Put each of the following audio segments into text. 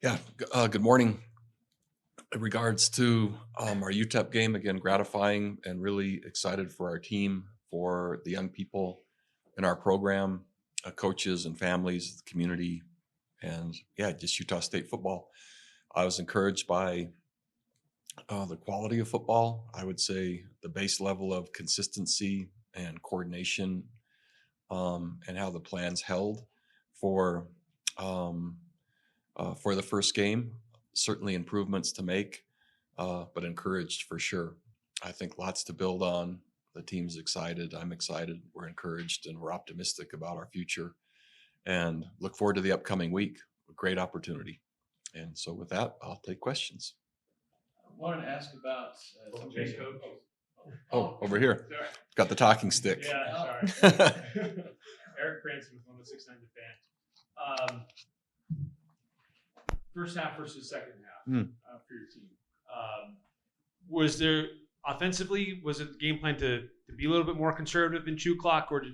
Good morning. In regards to our UTEP game, again, gratifying and really excited for our team, for the young people in our program, coaches and families, the community, and just Utah State football. I was encouraged by the quality of football. I would say the base level of consistency and coordination, and how the plans held for um, for the first game. Certainly improvements to make, but encouraged for sure. I think lots to build on. The team's excited. I'm excited. We're encouraged and we're optimistic about our future and look forward to the upcoming week. A great opportunity. And so, with that, I'll take questions. I wanted to ask about Okay, coach. Over here. Sorry. Got the talking stick. Yeah, sorry. Eric Cranston with 106.9 The Fan. First half versus second half for your team. Was there offensively? Was it the game plan to be a little bit more conservative in chew clock, or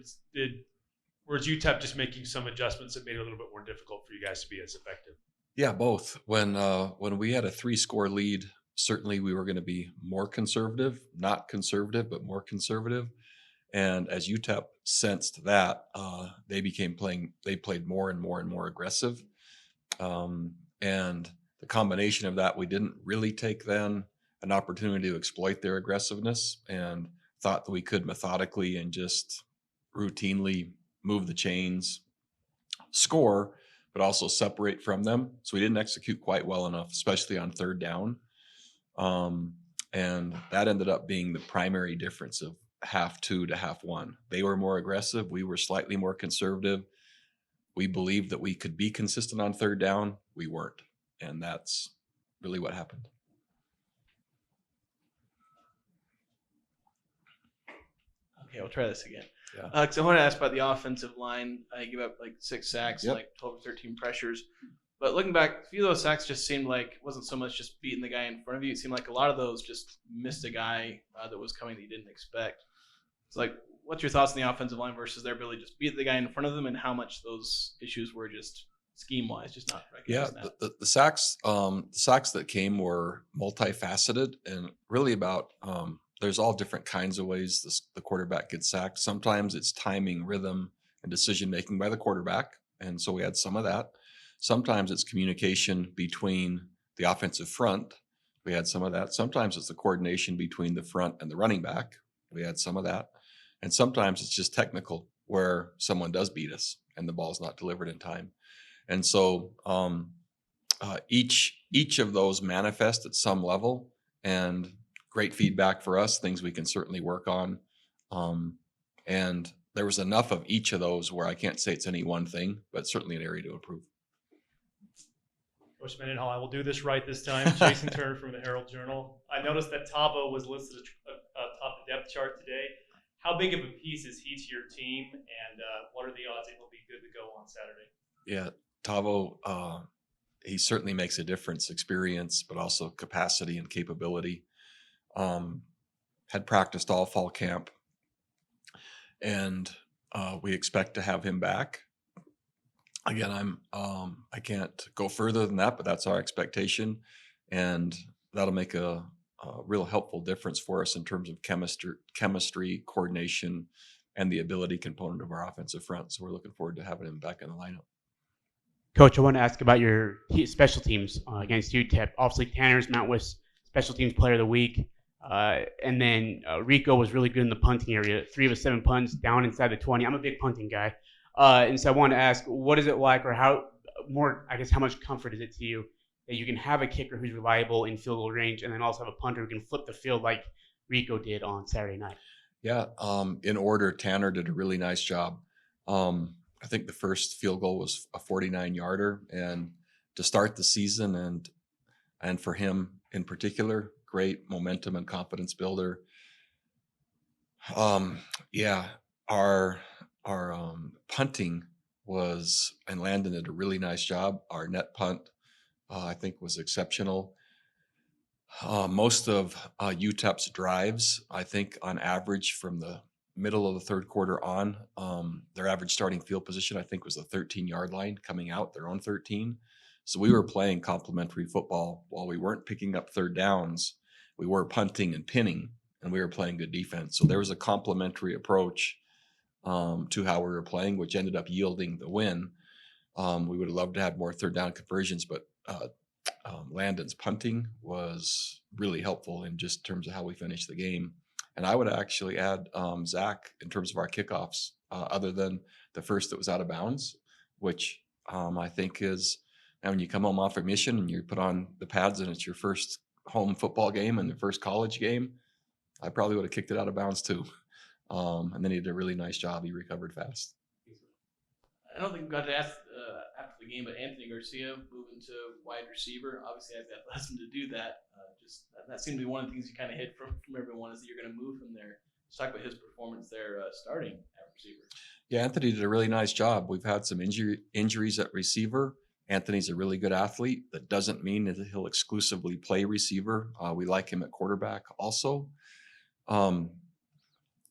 was UTEP just making some adjustments that made it a little bit more difficult for you guys to be as effective? Yeah, both. When we had a 3-score lead, certainly we were going to be more conservative, not conservative, but more conservative. And as UTEP sensed that, they played more and more and more aggressive. And the combination of that, we didn't really take then an opportunity to exploit their aggressiveness, and thought that we could methodically and just routinely move the chains, score, but also separate from them. So we didn't execute quite well enough, especially on third down. And that ended up being the primary difference of half 2 to half 1. They were more aggressive. We were slightly more conservative. We believed that we could be consistent on third down. We weren't. And that's really what happened. Okay, I'll try this again. Yeah. Because I want to ask about the offensive line. I give up like 6 sacks, Yep. like 12 or 13 pressures. But looking back, a few of those sacks just seemed like it wasn't so much just beating the guy in front of you. It seemed like a lot of those just missed a guy that was coming that you didn't expect. It's like, what's your thoughts on the offensive line versus their ability to just beat the guy in front of them, and how much those issues were just scheme-wise, just not recognizing that? The sacks that came were multifaceted and really about there's all different kinds of ways the quarterback gets sacked. Sometimes it's timing, rhythm, and decision making by the quarterback, and so we had some of that. Sometimes it's communication between the offensive front. We had some of that. Sometimes it's the coordination between the front and the running back. We had some of that. And sometimes it's just technical, where someone does beat us and the ball's not delivered in time. And so each of those manifest at some level, and great feedback for us, things we can certainly work on. And there was enough of each of those where I can't say it's any one thing, but certainly an area to improve. Coach Mendenhall, I will do this right this time. Jason Turner from the Herald Journal. I noticed that Tavo was listed atop the depth chart today. How big of a piece is he to your team, and what are the odds that he'll be good to go on Saturday? Yeah, Tavo, he certainly makes a difference, experience, but also capacity and capability. Had practiced all fall camp, and we expect to have him back. Again, I can't go further than that, but that's our expectation, and that'll make a real helpful difference for us in terms of chemistry, coordination, and the ability component of our offensive front. So we're looking forward to having him back in the lineup. Coach, I want to ask about your special teams against UTEP. Obviously, Tanner's Mount West Special Teams Player of the Week. And then Rico was really good in the punting area. 3 of his 7 punts down inside the 20. I'm a big punting guy. And so I wanted to ask, what is it like, or how much comfort is it to you that you can have a kicker who's reliable in field goal range, and then also have a punter who can flip the field like Rico did on Saturday night? Yeah, in order, Tanner did a really nice job. I think the first field goal was a 49-yarder, and to start the season and for him in particular, great momentum and confidence builder. Our punting was, and Landon did a really nice job. Our net punt, I think, was exceptional. Most of UTEP's drives, I think, on average from the middle of the third quarter on, their average starting field position, I think, was the 13-yard line coming out, their own 13. So we were playing complementary football. While we weren't picking up third downs, we were punting and pinning, and we were playing good defense. So there was a complementary approach to how we were playing, which ended up yielding the win. We would have loved to have more third down conversions, but Landon's punting was really helpful in just terms of how we finished the game. And I would actually add Zach in terms of our kickoffs, other than the first that was out of bounds, which I think is, and when you come home off a mission and you put on the pads and it's your first home football game and the first college game, I probably would have kicked it out of bounds too. And then he did a really nice job. He recovered fast. I don't think we got to ask after the game, but Anthony Garcia moving to wide receiver. Obviously, I've got lesson to do that. That seemed to be one of the things you kind of hit from everyone is that you're going to move him there. Let's talk about his performance there starting at receiver. Yeah, Anthony did a really nice job. We've had some injuries at receiver. Anthony's a really good athlete. That doesn't mean that he'll exclusively play receiver. We like him at quarterback also.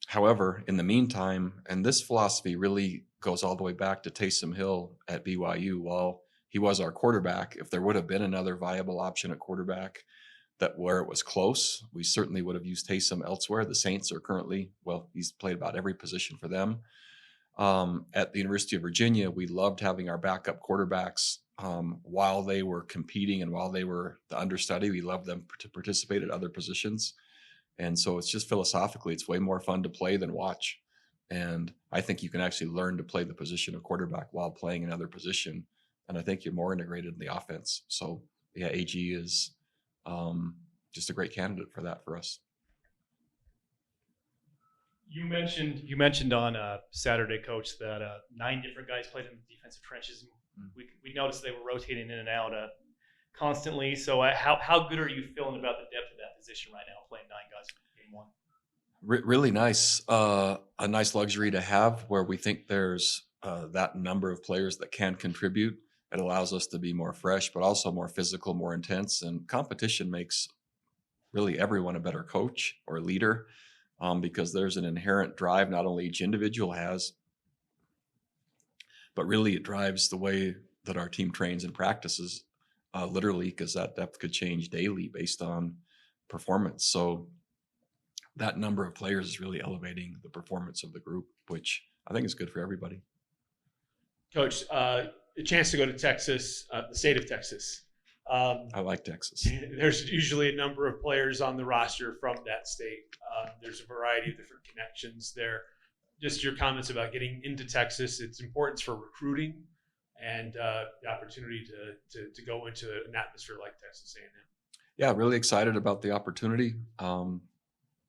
However, in the meantime, and this philosophy really goes all the way back to Taysom Hill at BYU. While he was our quarterback, if there would have been another viable option at quarterback that where it was close, we certainly would have used Taysom elsewhere. The Saints are currently, well, he's played about every position for them. At the University of Virginia, we loved having our backup quarterbacks while they were competing and while they were the understudy. We loved them to participate at other positions. And so it's just philosophically, it's way more fun to play than watch. And I think you can actually learn to play the position of quarterback while playing another position. And I think you're more integrated in the offense. So yeah, AG is just a great candidate for that for us. You mentioned on Saturday, Coach, that 9 different guys played in the defensive trenches. We noticed they were rotating in and out constantly. So how good are you feeling about the depth of that position right now, playing 9 guys in game 1? Really nice, a nice luxury to have where we think there's that number of players that can contribute. It allows us to be more fresh, but also more physical, more intense. And competition makes really everyone a better coach or leader because there's an inherent drive not only each individual has, but really it drives the way that our team trains and practices, literally, because that depth could change daily based on performance. So that number of players is really elevating the performance of the group, which I think is good for everybody. Coach, a chance to go to Texas, the state of Texas. I like Texas. There's usually a number of players on the roster from that state. There's a variety of different connections there. Just your comments about getting into Texas, its importance for recruiting and the opportunity to go into an atmosphere like Texas A&M. Yeah, really excited about the opportunity.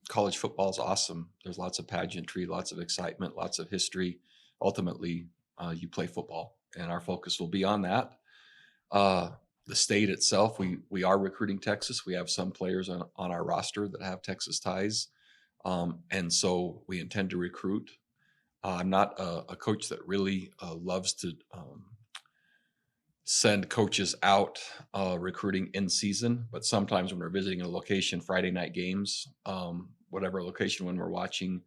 College football is awesome. There's lots of pageantry, lots of excitement, lots of history. Ultimately, you play football, and our focus will be on that. The state itself, we are recruiting Texas. We have some players on our roster that have Texas ties, and so we intend to recruit. I'm not a coach that really loves to send coaches out recruiting in season, but sometimes when we're visiting a location, Friday night games, whatever location, when we're watching,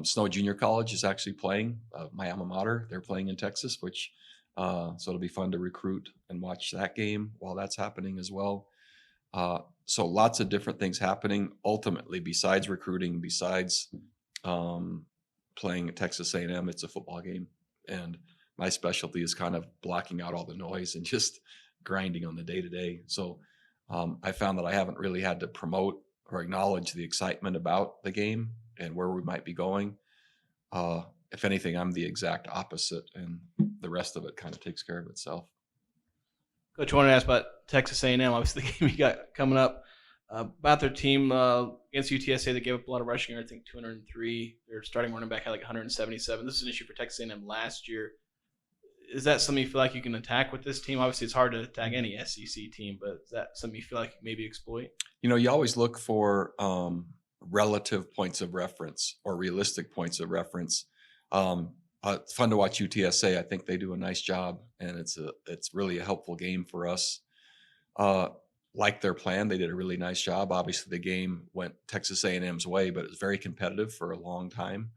Snow Junior College is actually playing, my alma mater. They're playing in Texas, which so it'll be fun to recruit and watch that game while that's happening as well. So lots of different things happening. Ultimately, besides recruiting, besides playing at Texas A&M, it's a football game, and my specialty is kind of blocking out all the noise and just grinding on the day-to-day. So I found that I haven't really had to promote or acknowledge the excitement about the game and where we might be going. If anything, I'm the exact opposite, and the rest of it kind of takes care of itself. Coach, I wanted to ask about Texas A&M. Obviously, the game you got coming up. About their team against UTSA, they gave up a lot of rushing yards, I think 203. Their starting running back had like 177. This is an issue for Texas A&M last year. Is that something you feel like you can attack with this team? Obviously, it's hard to attack any SEC team, but is that something you feel like you maybe exploit? You know, you always look for relative points of reference or realistic points of reference. It's fun to watch UTSA. I think they do a nice job, and it's really a helpful game for us. Like their plan, they did a really nice job. Obviously, the game went Texas A&M's way, but it was very competitive for a long time.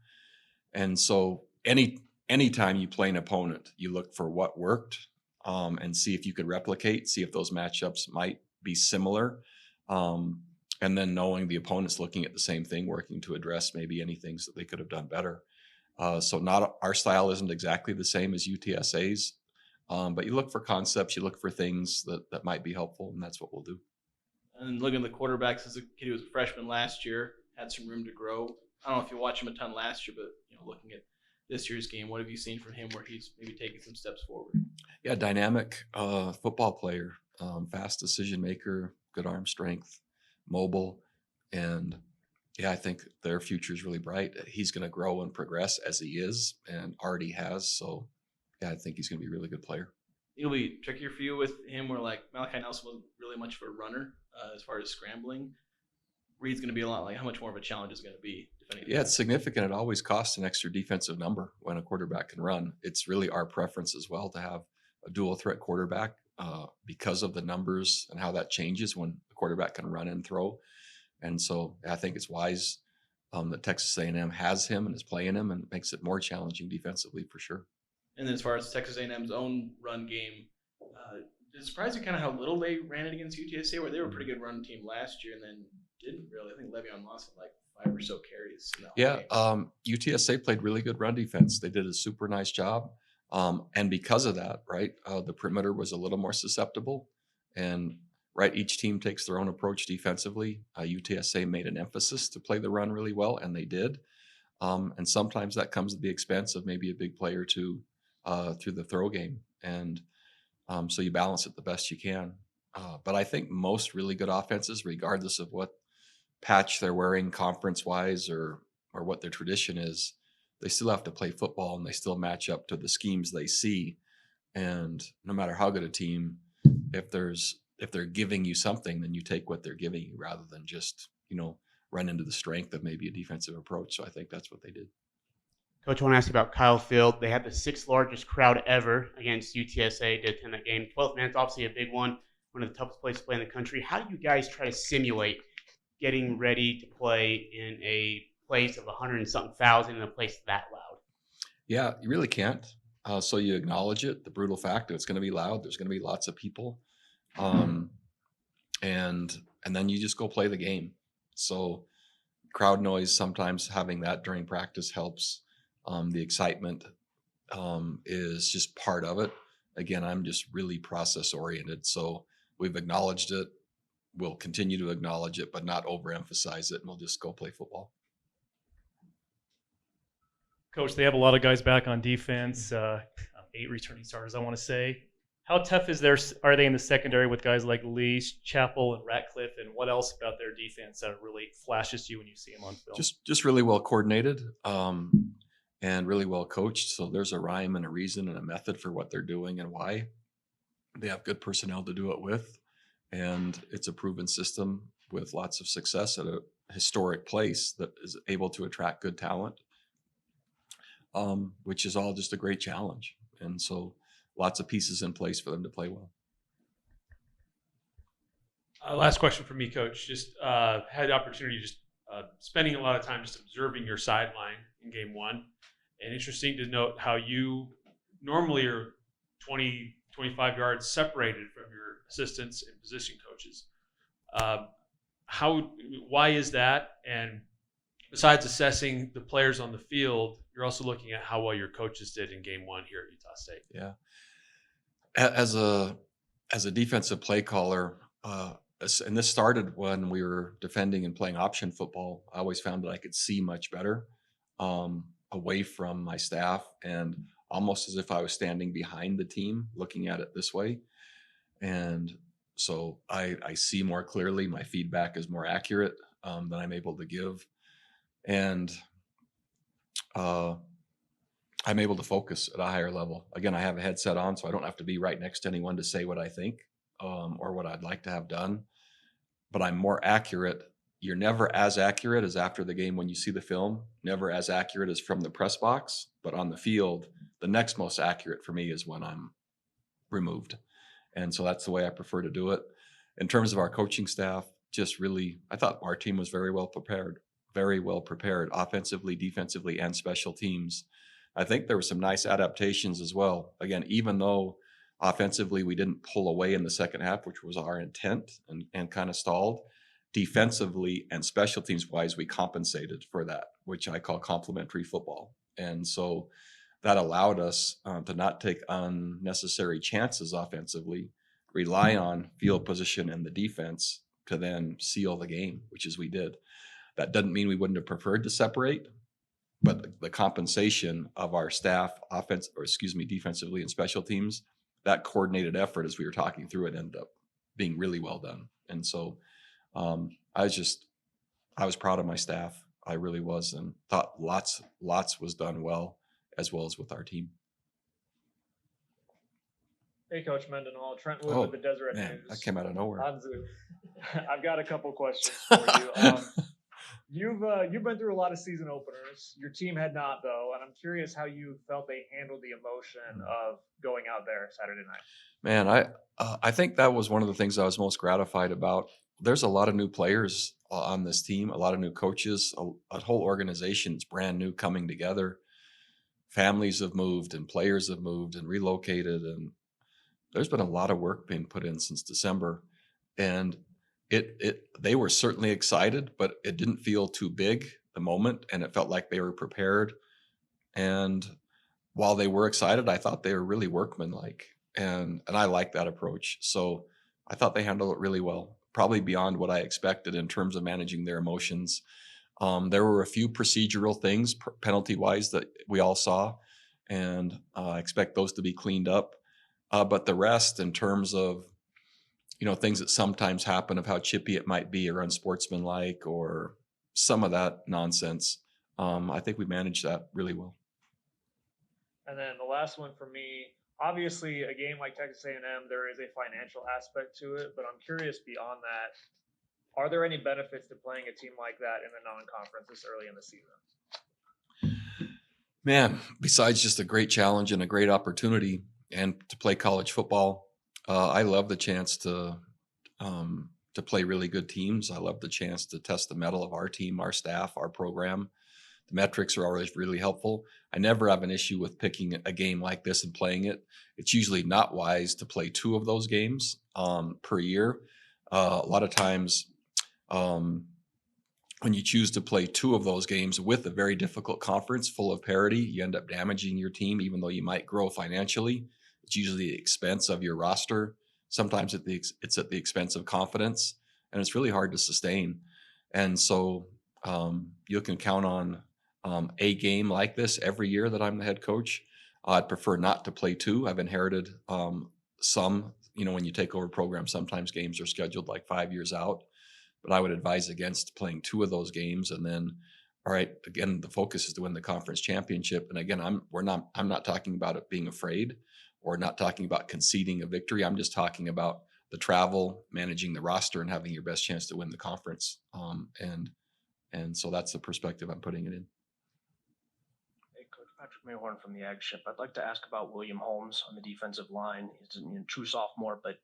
And so anytime you play an opponent, you look for what worked and see if you could replicate, see if those matchups might be similar. And then knowing the opponent's looking at the same thing, working to address maybe any things that they could have done better. So not our style isn't exactly the same as UTSA's, but you look for concepts, you look for things that might be helpful, and that's what we'll do. And looking at the quarterbacks, as a kid who was a freshman last year, had some room to grow. I don't know if you watched him a ton last year, but looking at this year's game, what have you seen from him where he's maybe taking some steps forward? Yeah, dynamic football player, fast decision maker, good arm strength, mobile, and yeah, I think their future is really bright. He's going to grow and progress as he is and already has. So yeah, I think he's going to be a really good player. It'll be trickier for you with him where like Malachi Nelson wasn't really much of a runner as far as scrambling. Reed's going to be a lot like how much more of a challenge is going to be defending. Yeah, it's significant. It always costs an extra defensive number when a quarterback can run. It's really our preference as well to have a dual threat quarterback because of the numbers and how that changes when the quarterback can run and throw. And so I think it's wise that Texas A&M has him and is playing him, and it makes it more challenging defensively for sure. And then as far as Texas A&M's own run game, did it surprise you kind of how little they ran it against UTSA, where they were a pretty good run team last year and then didn't really? I think Le'Veon lost like 5 or so carries. UTSA played really good run defense. They did a super nice job. And because of that, right, the perimeter was a little more susceptible. And right, each team takes their own approach defensively. UTSA made an emphasis to play the run really well, and they did. And sometimes that comes at the expense of maybe a big play or two through the throw game. And so you balance it the best you can. But I think most really good offenses, regardless of what patch they're wearing conference-wise or what their tradition is, they still have to play football and they still match up to the schemes they see. And no matter how good a team, if they're giving you something, then you take what they're giving you rather than just, run into the strength of maybe a defensive approach. So I think that's what they did. Coach, I want to ask you about Kyle Field. They had the 6th largest crowd ever against UTSA to attend that game. 12 minutes, obviously a big one of the toughest places to play in the country. How do you guys try to simulate getting ready to play in a place of 100 and something thousand in a place that loud? Yeah, you really can't. So you acknowledge it, the brutal fact that it's going to be loud. There's going to be lots of people. And then you just go play the game. So crowd noise, sometimes having that during practice helps. The excitement is just part of it. Again, I'm just really process oriented. So we've acknowledged it. We'll continue to acknowledge it, but not overemphasize it. And we'll just go play football. Coach, they have a lot of guys back on defense, 8 returning starters, I want to say. How tough are they in the secondary with guys like Leash, Chappell, and Ratcliffe? And what else about their defense that really flashes to you when you see them on film? Just really well coordinated and really well coached. So there's a rhyme and a reason and a method for what they're doing and why. They have good personnel to do it with. And it's a proven system with lots of success at a historic place that is able to attract good talent, which is all just a great challenge. And so lots of pieces in place for them to play well. Last question for me, Coach. Just had the opportunity just spending a lot of time just observing your sideline in game one. And interesting to note how you normally are 20, 25 yards separated from your assistants and position coaches. Why is that? And besides assessing the players on the field, you're also looking at how well your coaches did in game one here at Utah State. Yeah. As a defensive play caller, and this started when we were defending and playing option football, I always found that I could see much better away from my staff and almost as if I was standing behind the team looking at it this way. And so I see more clearly. My feedback is more accurate than I'm able to give. And I'm able to focus at a higher level. Again, I have a headset on, so I don't have to be right next to anyone to say what I think or what I'd like to have done. But I'm more accurate. You're never as accurate as after the game when you see the film, never as accurate as from the press box. But on the field, the next most accurate for me is when I'm removed. And so that's the way I prefer to do it. In terms of our coaching staff, just really, I thought our team was very well prepared offensively, defensively, and special teams. I think there were some nice adaptations as well. Again, even though Offensively, we didn't pull away in the second half, which was our intent, and kind of stalled. Defensively and special teams wise, we compensated for that, which I call complementary football. And so that allowed us to not take unnecessary chances offensively, rely on field position and the defense to then seal the game, which is we did. That doesn't mean we wouldn't have preferred to separate, but the compensation of our staff, defensively and special teams, that coordinated effort as we were talking through it ended up being really well done. And so I was proud of my staff. I really was, and thought lots was done well as with our team. Hey, Coach Mendenhall, Trent Wood Oh, with the Deseret man, News. that came out of nowhere. On Zoom. I've got a couple questions for you. You've been through a lot of season openers. Your team had not, though, and I'm curious how you felt they handled the emotion of going out there Saturday night. Man, I think that was one of the things I was most gratified about. There's a lot of new players on this team, a lot of new coaches, a whole organization is brand new coming together. Families have moved and players have moved and relocated, and there's been a lot of work being put in since December. And they were certainly excited, but it didn't feel too big the moment, and it felt like they were prepared. And while they were excited, I thought they were really workmanlike, and I like that approach. So I thought they handled it really well, probably beyond what I expected in terms of managing their emotions. There were a few procedural things, penalty-wise, that we all saw, and I expect those to be cleaned up. But the rest, in terms of things that sometimes happen, of how chippy it might be or unsportsmanlike or some of that nonsense, I think we managed that really well. And then the last one for me, obviously a game like Texas A&M, there is a financial aspect to it, but I'm curious beyond that, are there any benefits to playing a team like that in a non-conference this early in the season? Man, besides just a great challenge and a great opportunity and to play college football, I love the chance to play really good teams. I love the chance to test the mettle of our team, our staff, our program. The metrics are always really helpful. I never have an issue with picking a game like this and playing it. It's usually not wise to play 2 of those games per year. A lot of times when you choose to play 2 of those games with a very difficult conference full of parity, you end up damaging your team, even though you might grow financially. It's usually the expense of your roster. Sometimes it's at the expense of confidence, and it's really hard to sustain. And so you can count on a game like this every year that I'm the head coach. I'd prefer not to play 2. I've inherited some, when you take over programs, sometimes games are scheduled like 5 years out, but I would advise against playing 2 of those games. And then, all right, again, the focus is to win the conference championship. And again, I'm not talking about it being afraid or not talking about conceding a victory. I'm just talking about the travel, managing the roster, and having your best chance to win the conference. And so that's the perspective I'm putting it in. Hey, Coach Patrick Mayhorn from the Ag Ship. I'd like to ask about William Holmes on the defensive line. He's a true sophomore, but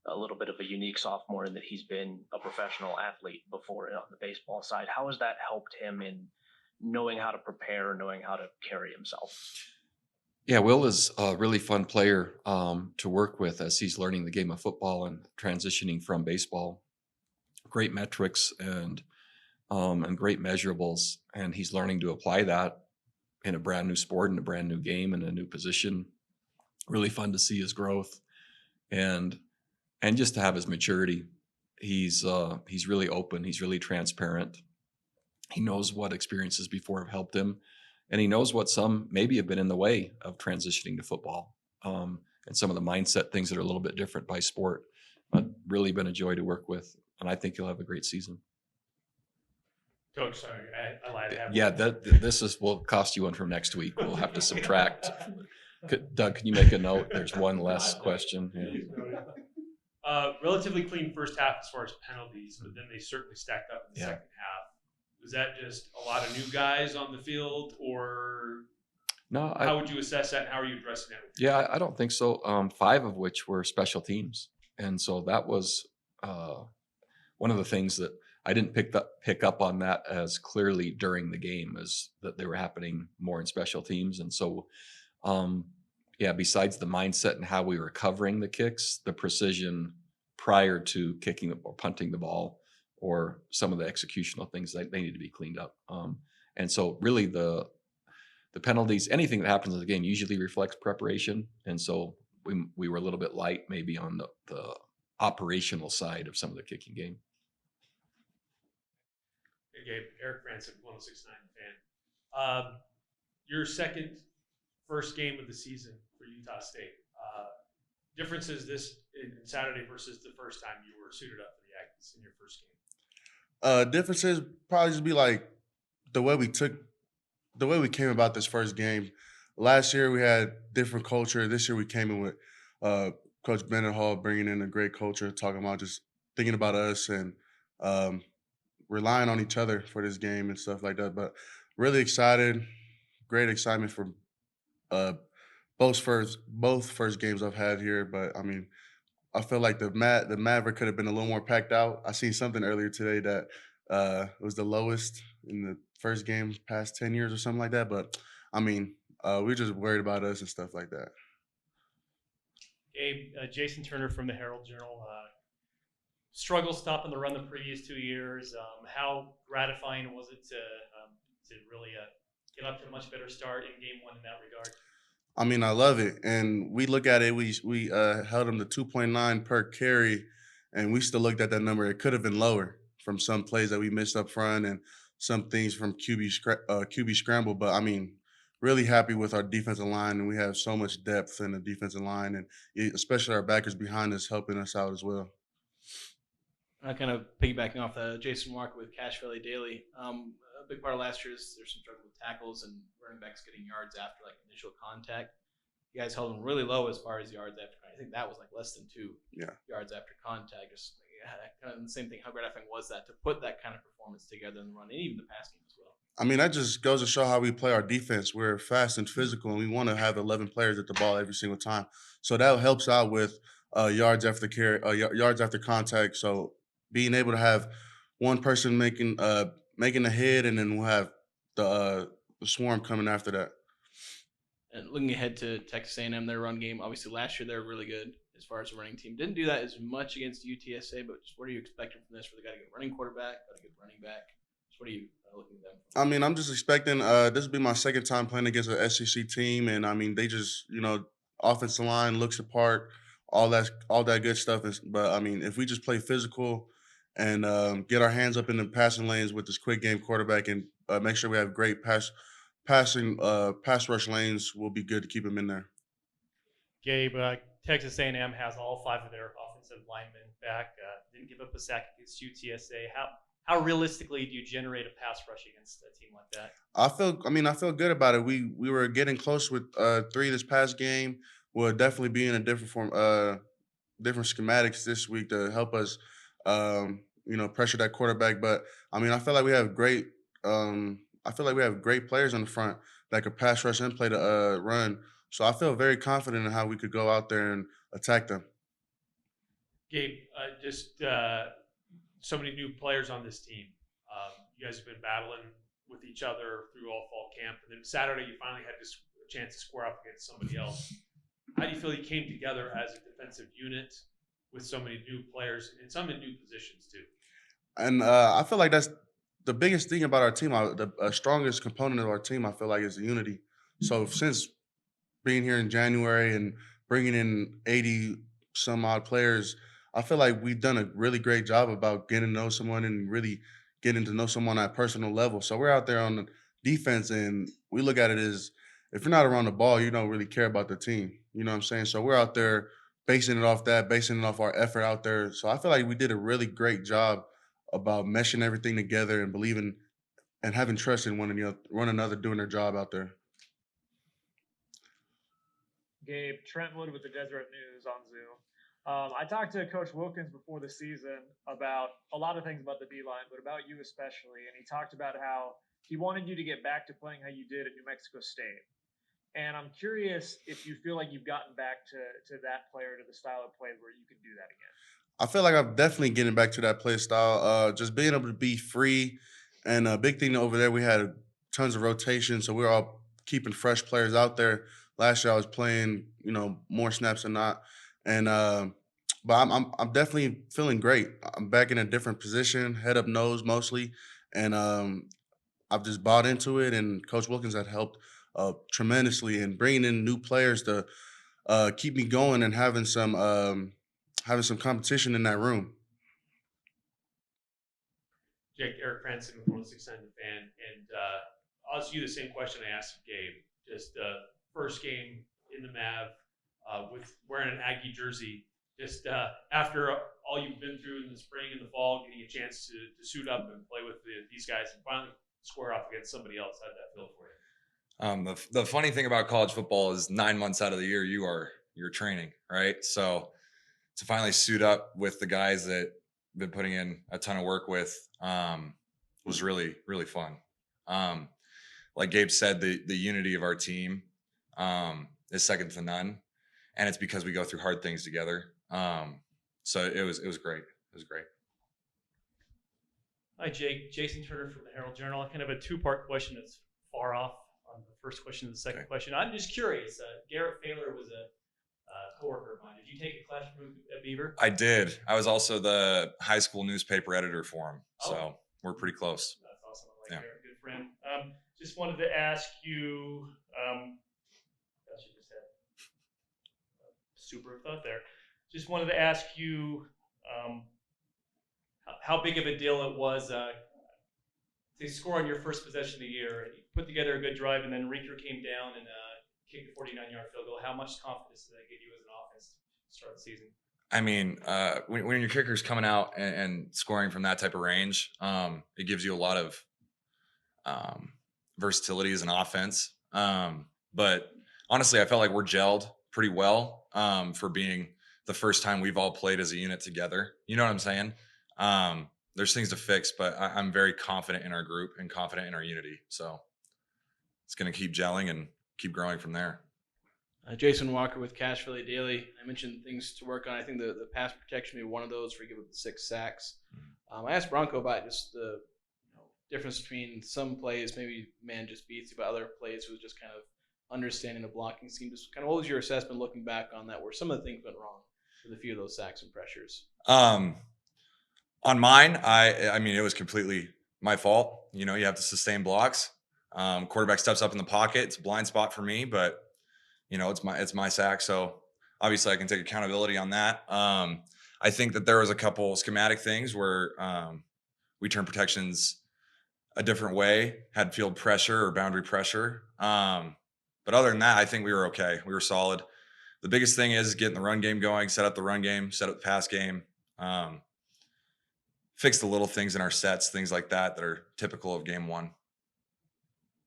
a little bit of a unique sophomore in that he's been a professional athlete before on the baseball side. How has that helped him in knowing how to prepare, knowing how to carry himself? Yeah, Will is a really fun player to work with as he's learning the game of football and transitioning from baseball. Great metrics and great measurables, and he's learning to apply that in a brand new sport, in a brand new game, in a new position. Really fun to see his growth and just to have his maturity. He's really open. He's really transparent. He knows what experiences before have helped him, and he knows what some maybe have been in the way of transitioning to football, and some of the mindset things that are a little bit different by sport. But really been a joy to work with, and I think he'll have a great season. Coach, sorry, I lied. Yeah, this will cost you one from next week. We'll have to subtract. Doug, can you make a note? There's one less question. Yeah. Relatively clean first half as far as penalties, but then they certainly stacked up in the second half. Was that just a lot of new guys on the field, or No, how would you assess that, and how are you addressing that? Yeah, I don't think so. 5 of which were special teams, and so that was one of the things that I didn't pick up on that as clearly during the game, is that they were happening more in special teams. And so, Yeah, besides the mindset and how we were covering the kicks, the precision prior to kicking or punting the ball, or some of the executional things that they need to be cleaned up. And so really the penalties, anything that happens in the game usually reflects preparation. And so we were a little bit light maybe on the operational side of some of the kicking game. Hey, Gabe, Eric Francis, 106.9 fan. Your first game of the season for Utah State. Differences this in Saturday versus the first time you were suited up for the Aggies in your first game? Differences probably just be like the way we came about this first game. Last year we had different culture. This year we came in with Coach Bennett Hall bringing in a great culture, talking about just thinking about us and um, relying on each other for this game and stuff like that. But really excited, great excitement for uh, both first games I've had here. But I mean, I feel like the Maverick could have been a little more packed out. I seen something earlier today that was the lowest in the first game past 10 years or something like that. But I mean, we're just worried about us and stuff like that. Gabe, Jason Turner from the Herald Journal. Struggle stopping the run the previous 2 years. How gratifying was it to really get up to a much better start in game one in that regard? I mean, I love it, and we look at it. We held them to 2.9 per carry, and we still looked at that number. It could have been lower from some plays that we missed up front and some things from QB scramble. But I mean, really happy with our defensive line, and we have so much depth in the defensive line, and especially our backers behind us helping us out as well. Kind of piggybacking off Jason Walker with Cache Valley Daily. A big part of last year is there's some struggle with tackles and running backs getting yards after like initial contact. You guys held them really low as far as yards after. I think that was like less than 2 yards after contact. Just kind of the same thing. How gratifying was that to put that kind of performance together in the run and even the pass game as well? I mean, that just goes to show how we play our defense. We're fast and physical, and we want to have 11 players at the ball every single time. So that helps out with yards after yards after contact. So being able to have one person making a hit, and then we'll have the swarm coming after that. And looking ahead to Texas A&M, their run game, obviously last year they were really good as far as a running team. Didn't do that as much against UTSA, but just what are you expecting from this? For they got a good running quarterback, got a good running back. Just what are you looking at them for? I mean, I'm just expecting this will be my second time playing against an SEC team, and I mean, they just offensive line looks apart, all that good stuff. But I mean, if we just play physical and get our hands up in the passing lanes with this quick game quarterback and make sure we have great pass rush lanes, we'll be good to keep them in there. Gabe, Texas A&M has all 5 of their offensive linemen back. Didn't give up a sack against UTSA. How realistically do you generate a pass rush against a team like that? I feel good about it. We were getting close with 3 this past game. We'll definitely be in a different different schematics this week to help us, pressure that quarterback. But I mean, I feel like we have great players in the front that could pass rush and play the run. So I feel very confident in how we could go out there and attack them. Gabe, just so many new players on this team. You guys have been battling with each other through all fall camp, and then Saturday you finally had this chance to square up against somebody else. How do you feel you came together as a defensive unit with so many new players and some in new positions too? And I feel like that's the biggest thing about our team. The strongest component of our team, I feel like, is the unity. So since being here in January and bringing in 80 some odd players, I feel like we've done a really great job about getting to know someone and really getting to know someone at a personal level. So we're out there on the defense, and we look at it as if you're not around the ball, you don't really care about the team. You know what I'm saying? So we're out there basing it off our effort out there. So I feel like we did a really great job about meshing everything together and believing and having trust in one another doing their job out there. Gabe, Trentwood with the Deseret News on Zoom. I talked to Coach Wilkins before the season about a lot of things about the D-line, but about you especially. And he talked about how he wanted you to get back to playing how you did at New Mexico State. And I'm curious if you feel like you've gotten back to that player, to the style of play where you can do that again. I feel like I'm definitely getting back to that play style. Just being able to be free. And a big thing over there, we had tons of rotation. So we're all keeping fresh players out there. Last year I was playing, more snaps than not, and but I'm definitely feeling great. I'm back in a different position, head up nose mostly, and I've just bought into it. And Coach Wilkins had helped tremendously in bringing in new players to keep me going and having some competition in that room. Jake, Eric Franson with 106.9 The Fan, and I'll ask you the same question I asked Gabe. Just first game in the MAV with wearing an Aggie jersey. Just after all you've been through in the spring and the fall, getting a chance to suit up and play with these guys and finally square off against somebody else. How'd that feel for you? The funny thing about college football is 9 months out of the year you're training, right? So to finally suit up with the guys that been putting in a ton of work with was really, really fun. Like Gabe said, the unity of our team is second to none, and it's because we go through hard things together. So it was great. It was great. Hi, Jake. Jason Turner from the Herald Journal. Kind of a two-part question that's far off on the first question and the second question. I'm just curious. Garrett Failer was a coworker of mine. Did you take a class from him at Beaver? I did. I was also the high school newspaper editor for him, so we're pretty close. That's awesome. I like Garrett, good friend. Just wanted to ask you. Gosh, you just had a super thought there. Just wanted to ask you how big of a deal it was to score on your first possession of the year. You put together a good drive, and then Reeker came down and kicked a 49-yard field goal. How much confidence did that give you as an offense to start the season? I mean, when your kicker's coming out and scoring from that type of range, it gives you a lot of versatility as an offense. But honestly, I felt like we're gelled pretty well for being the first time we've all played as a unit together. You know what I'm saying? There's things to fix, but I'm very confident in our group and confident in our unity. So it's going to keep gelling and keep growing from there. Jason Walker with Cache Valley Daily. I mentioned things to work on. I think the pass protection may be one of those for you give up the 6 sacks. I asked Bronco about just the difference between some plays, maybe man just beats you, but other plays was just kind of understanding the blocking scheme. Just kind of what was your assessment looking back on that, where some of the things went wrong with a few of those sacks and pressures? On mine, I mean, it was completely my fault. You have to sustain blocks. Quarterback steps up in the pocket. It's a blind spot for me, but it's my sack. So obviously I can take accountability on that. I think that there was a couple schematic things where we turned protections a different way, had field pressure or boundary pressure. But other than that, I think we were okay. We were solid. The biggest thing is getting the run game going, set up the run game, set up the pass game, fix the little things in our sets, things like that are typical of game one.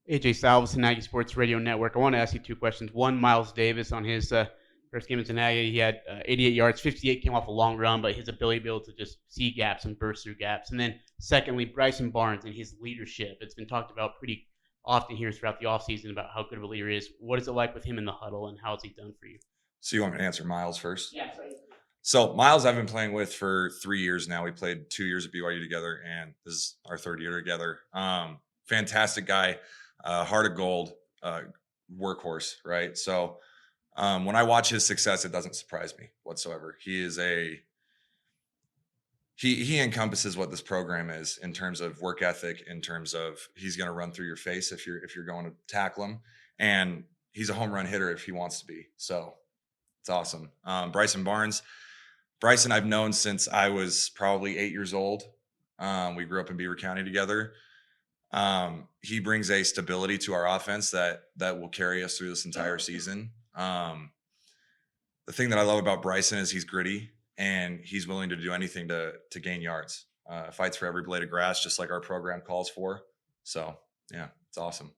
AJ Salvis, Aggie Sports Radio Network. I want to ask you 2 questions. One, Miles Davis on his first game in Aggie, he had 88 yards, 58 came off a long run, but his ability to be able to just see gaps and burst through gaps. And then secondly, Bryson Barnes and his leadership. It's been talked about pretty often here throughout the offseason about how good of a leader he is. What is it like with him in the huddle, and how has he done for you? So you want me to answer Miles first? Yeah. So Miles I've been playing with for 3 years now. We played 2 years at BYU together, and this is our 3rd year together. Fantastic guy. Heart of gold, workhorse, right? So when I watch his success, it doesn't surprise me whatsoever. He encompasses what this program is in terms of work ethic, in terms of he's going to run through your face if you're going to tackle him, and he's a home run hitter if he wants to be. So it's awesome. Bryson Barnes. Bryson I've known since I was probably 8 years old. We grew up in Beaver County together. He brings a stability to our offense that will carry us through this entire season. The thing that I love about Bryson is he's gritty and he's willing to do anything to gain yards. Fights for every blade of grass, just like our program calls for. So yeah, it's awesome.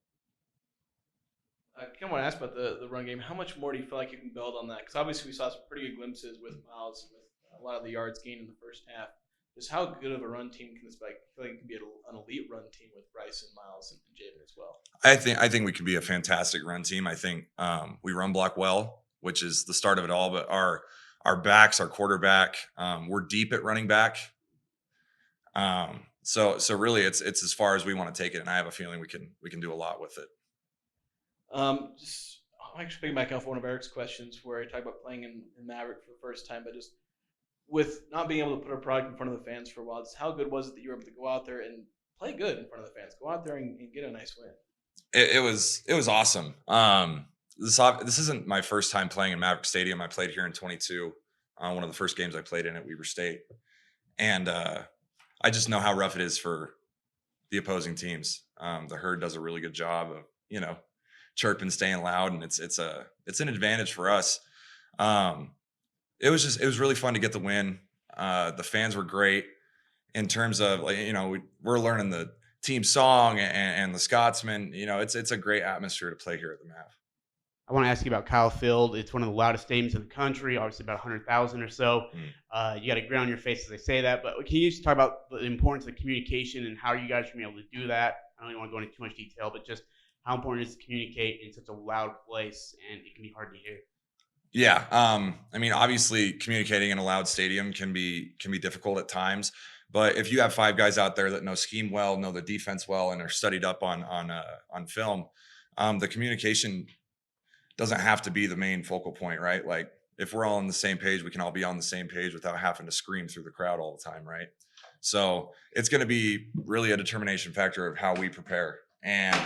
I kind of want to ask about the run game. How much more do you feel like you can build on that? Because obviously we saw some pretty good glimpses with Miles, with a lot of the yards gained in the first half. Just how good of a run team can this be? I feel like it can be an elite run team with Bryson, Miles, and Javen as well. I think we could be a fantastic run team. I think we run block well, which is the start of it all. But our backs, our quarterback, we're deep at running back. So really, it's as far as we want to take it, and I have a feeling we can do a lot with it. Just I'm actually picking back off one of Eric's questions where I talked about playing in Maverick for the first time, but just with not being able to put a product in front of the fans for a while, just how good was it that you were able to go out there and play good in front of the fans, go out there and get a nice win? It was awesome. This isn't my first time playing in Maverick Stadium. I played here in 22. One of the first games I played in at Weber State, and I just know how rough it is for the opposing teams. The herd does a really good job of chirping, staying loud, and it's an advantage for us. It was really fun to get the win. The fans were great in terms of we're learning the team song and the Scotsman. It's a great atmosphere to play here at the Mav. I want to ask you about Kyle Field. It's one of the loudest stadiums in the country, obviously about 100,000 or so. You got a grin on your face as I say that, but can you just talk about the importance of communication and how you guys are going to be able to do that? I don't even want to go into too much detail, but just how important it is to communicate in such a loud place, and it can be hard to hear. Yeah, obviously communicating in a loud stadium can be difficult at times, but if you have 5 guys out there that know scheme well, know the defense well, and are studied up on film, the communication doesn't have to be the main focal point, right? Like if we're all on the same page, we can all be on the same page without having to scream through the crowd all the time, right? So it's going to be really a determination factor of how we prepare. And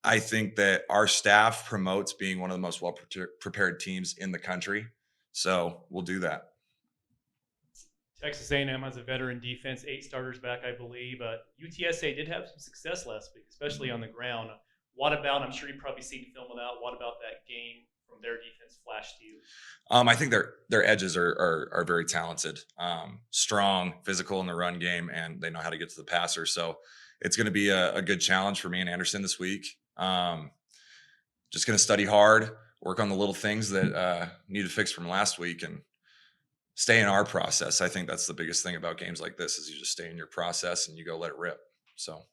I think that our staff promotes being one of the most well prepared teams in the country. So we'll do that. Texas A&M has a veteran defense, 8 starters back, I believe. UTSA did have some success last week, especially on the ground. What about, I'm sure you've probably seen film of that, what about that game from their defense flashed to you? I think their edges are very talented, strong, physical in the run game, and they know how to get to the passer. So it's going to be a good challenge for me and Anderson this week. Just going to study hard, work on the little things that need to fix from last week, and stay in our process. I think that's the biggest thing about games like this is you just stay in your process and you go let it rip. So